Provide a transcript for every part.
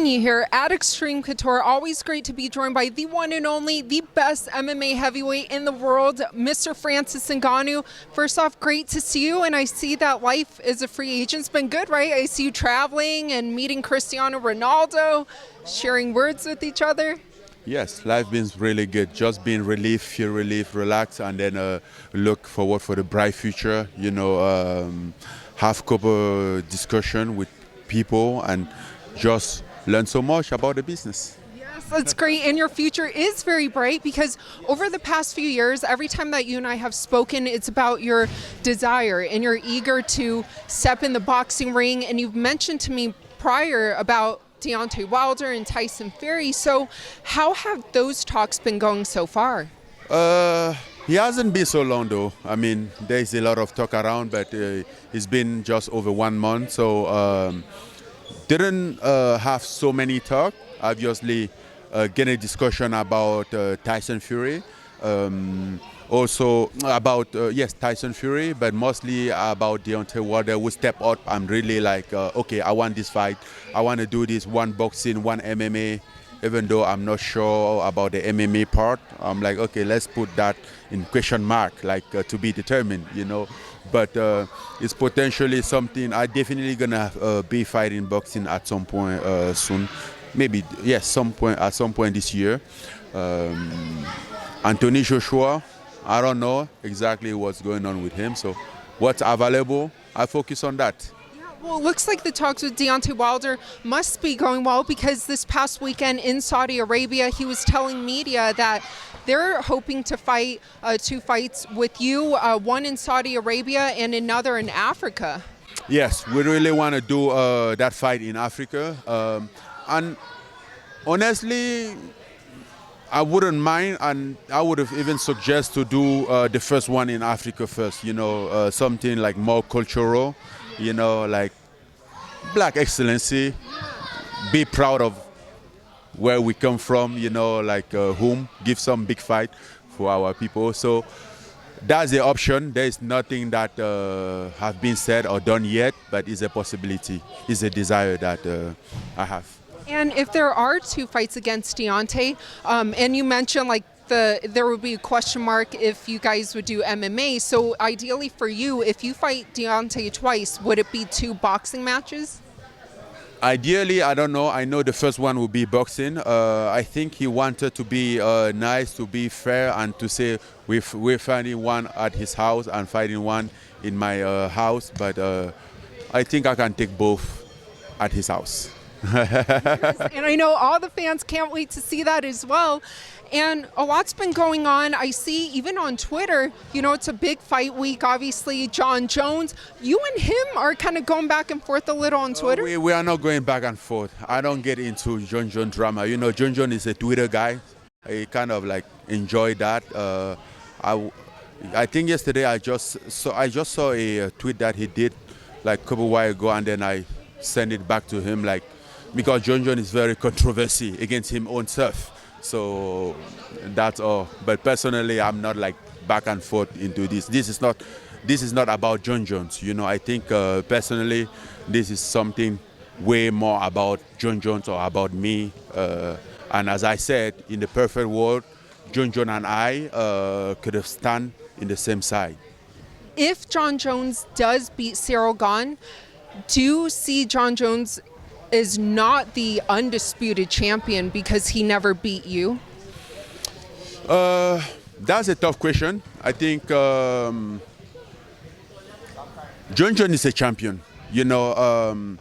having you here at Extreme Couture. Always great to be joined by the one and only, the best MMA heavyweight in the world, Mr. Francis Ngannou. First off, great to see you, and I see that life as a free agent's been good, right? I see you traveling and meeting Cristiano Ronaldo, sharing words with each other. Yes, life been really good. Just being relief, feel relief, relax, and then look forward for the bright future. Have couple discussion with people and just learn so much about the business. Yes, that's great. And your future is very bright because over the past few years, every time that you and I have spoken, it's about your desire and you're eager to step in the boxing ring. And you've mentioned to me prior about Deontay Wilder and Tyson Fury. So how have those talks been going so far? He hasn't been so long though. I mean, there's a lot of talk around, but it's been just over 1 month. So didn't have so many talk. Obviously, get a discussion about Tyson Fury. Also about, yes, Tyson Fury, but mostly about Deontay Wilder. We step out. I'm really like, okay, I want this fight. I want to do this one boxing, one MMA. Even though I'm not sure about the MMA part, I'm like, okay, let's put that in question mark, like to be determined, you know. But it's potentially something I definitely gonna be fighting boxing at some point soon. Maybe, yes, at some point this year. Anthony Joshua, I don't know exactly what's going on with him. So what's available, I focus on that. Well, it looks like the talks with Deontay Wilder must be going well because this past weekend in Saudi Arabia, he was telling media that they're hoping to fight 2 fights with you, one in Saudi Arabia and another in Africa. Yes, we really want to do that fight in Africa. And honestly, I wouldn't mind, and I would have even suggest to do the first one in Africa first, you know, something like more cultural, you know, like Black excellency, be proud of where we come from, you know, like give some big fight for our people. So that's the option. There is nothing that have been said or done yet, but it's a possibility, it's a desire that I have. And if there are 2 fights against Deontay, and you mentioned like there would be a question mark if you guys would do MMA. So ideally for you, if you fight Deontay twice, would it be 2 boxing matches? Ideally, I don't know. I know the first one will be boxing. I think he wanted to be nice, to be fair, and to say we're fighting one at his house and fighting one in my house. But I think I can take both at his house. And I know all the fans can't wait to see that as well. And a lot's been going on. I see even on Twitter, you know, it's a big fight week, obviously. Jon Jones, you and him are kind of going back and forth a little on Twitter. We are not going back and forth. I don't get into Jon Jones drama. You know, Jon Jones is a Twitter guy. I kind of like enjoy that. I think yesterday I just saw a tweet that he did like a couple while ago, and then I sent it back to him, like, because Jon Jones is very controversial against him own self. So that's all. But personally, I'm not like back and forth into this. This is not about Jon Jones. You know, I think personally, this is something way more about Jon Jones or about me. And as I said, in the perfect world, Jon Jones and I could have stand in the same side. If Jon Jones does beat Cyril Gane, do you see Jon Jones is not the undisputed champion because he never beat you? That's a tough question. I think Jon Jones is a champion. You know,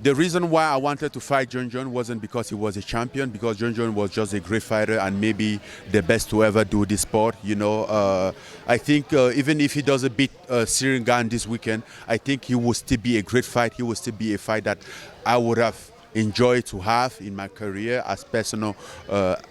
the reason why I wanted to fight Jon Jones wasn't because he was a champion, because Jon Jones was just a great fighter and maybe the best to ever do this sport. You know, I think even if he doesn't beat Cyril Gane this weekend, I think he will still be a great fight. He will still be a fight that I would have enjoyed to have in my career as personal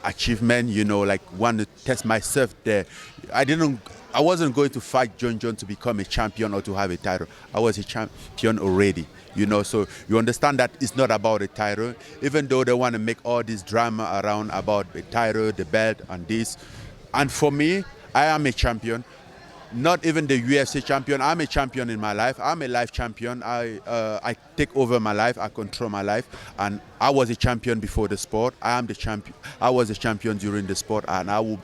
achievement. You know, like want to test myself there. I wasn't going to fight Jon Jones to become a champion or to have a title. I was a champion already. You know, so you understand that it's not about a title, even though they want to make all this drama around about the title, the belt, and this. And for me, I am a champion. not even the UFC champion. I'm a champion in my life. I'm a life champion. I take over my life. I control my life. And I was a champion before the sport. I am the champion. I was a champion during the sport, and I will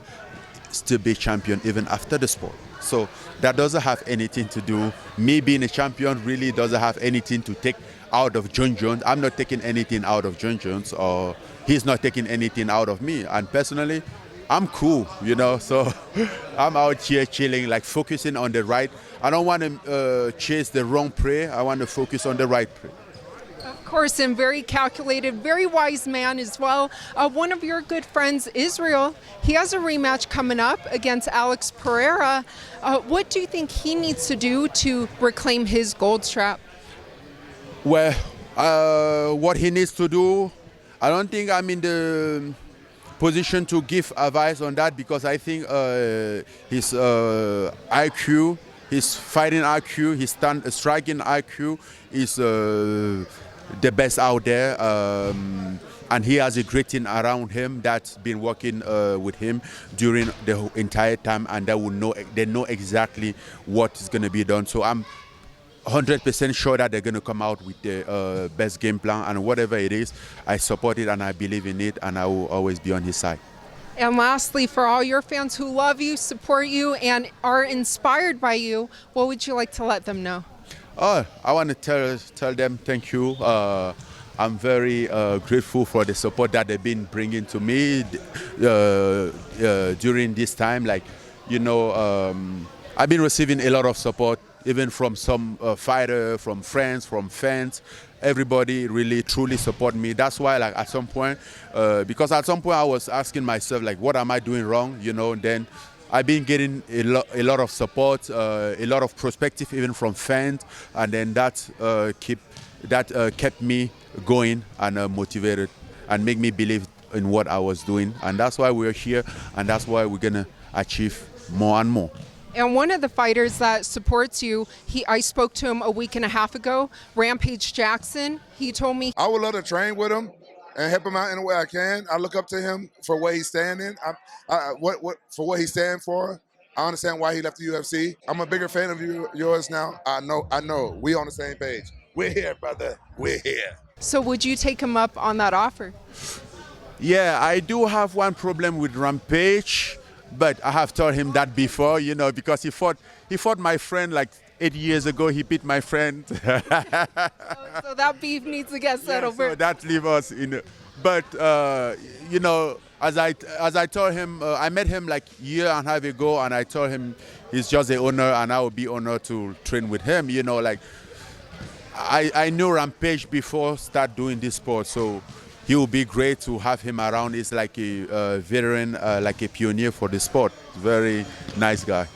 still be champion even after the sport. So that doesn't have anything to do. Me being a champion really doesn't have anything to take out of John Jones. I'm not taking anything out of John Jones, or he's not taking anything out of me. And personally, I'm cool, you know, so I'm out here chilling, like focusing on the right. I don't want to chase the wrong prey. I want to focus on the right prey. Of course, and very calculated, very wise man as well. One of your good friends, Israel, he has a rematch coming up against Alex Pereira. What do you think he needs to do to reclaim his gold strap? Well, what he needs to do, I don't think I'm in the position to give advice on that, because I think his IQ, his fighting IQ, his striking IQ is the best out there, and he has a great team around him that's been working with him during the entire time, and they know exactly what is going to be done. So I'm 100% sure that they're going to come out with the best game plan, and whatever it is, I support it and I believe in it, and I will always be on his side. And lastly, for all your fans who love you, support you, and are inspired by you, what would you like to let them know? Oh, I want to tell them thank you. I'm very grateful for the support that they've been bringing to me during this time. Like, you know, I've been receiving a lot of support, even from some fighters, from friends, from fans. Everybody really truly support me. That's why, like, at some point, because at some point I was asking myself, like, what am I doing wrong? You know, and then I've been getting a lot of support, a lot of perspective, even from fans, and then that kept me going and motivated, and make me believe in what I was doing. And that's why we're here, and that's why we're gonna achieve more and more. And one of the fighters that supports you, I spoke to him a week and a half ago, Rampage Jackson. He told me I would love to train with him and help him out in the way I can. I look up to him for what he's standing. For what he's standing for. I understand why he left the UFC. I'm a bigger fan of yours now. I know. We on the same page. We're here, brother. We're here. So would you take him up on that offer? Yeah, I do have one problem with Rampage, but I have told him that before, you know, because he fought my friend like 8 years ago. He beat my friend. So that beef needs to get settled. Yeah, so that leaves us in. But you know, as I told him, I met him like a year and a half ago, and I told him he's just an honor, and I would be honored to train with him. You know, like I knew Rampage before start doing this sport, so he would be great to have him around. He's like a veteran, like a pioneer for the sport. Very nice guy.